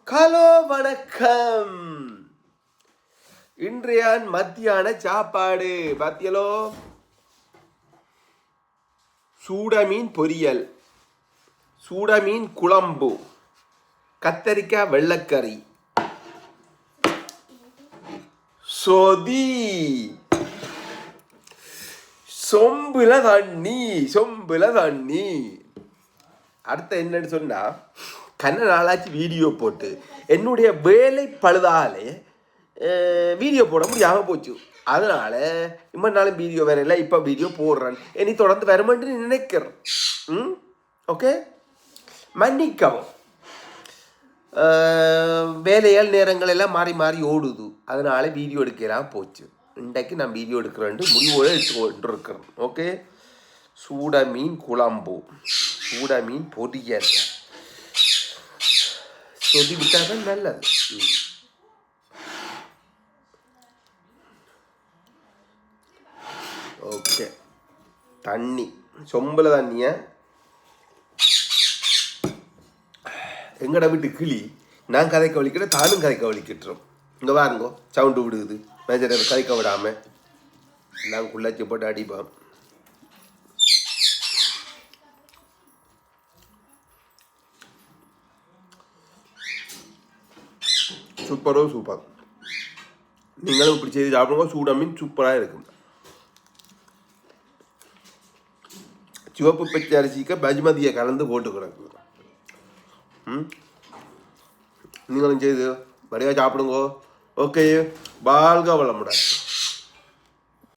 Hello வணக்கம். இன்றைய மத்தியான சாப்பாடு பாத்தியலோ, சூட மீன் பொரியல், சூட மீன் குழம்பு, கத்தரிக்காய் வெள்ளக்கறி, சொதி, சொம்புல தண்ணி. அடுத்த என்னன்னு சொன்னா, கண்ண நாளாச்சு வீடியோ போட்டு என்னுடைய வேலை பழுதாலே வீடியோ போட முடியாமல் போச்சு. அதனால நாளும் வீடியோ வேற இல்லை, இப்போ வீடியோ போடுறேன். இனி தொடர்ந்து வருமென்று நினைக்கிறேன். ஓகே, மன்னிக்கவும். வேலையால் நேரங்கள் எல்லாம் மாறி மாறி ஓடுது, அதனால வீடியோ எடுக்கலாம் போச்சு. இன்றைக்கு நான் வீடியோ எடுக்கிறேன், முடிவோடு எடுத்து இருக்கிறேன். ஓகே, சூட மீன் குழம்பு, சூட மீன் பொரியல், சொதி விட்டாதான் நல்லது. ஓகே, தண்ணி சொம்புல தண்ணிய எங்கட வீட்டு கிளி நான் கதைக்க வலிக்கிறேன், தானும் கதைக்க வலிக்கிட்டுறோம். இங்கே பாருங்கோ, சவுண்டு விடுக்குது. மேஜர் கதைக்க விடாம எல்லாம் குள்ளாச்சி போட்டு அடிப்போம். சூப்பர். நீங்களும் இப்படி செய்து சாப்பிடுங்க. சூட மீன் சூப்பராக இருக்கும். சிவப்பு பச்சை அரிசிக்கு பஜ்மதியை கலந்து போட்டு கிடக்கு. நீங்களும் செய்து வரையா சாப்பிடுங்க. ஓகே, வாழ்க வளமுடன்.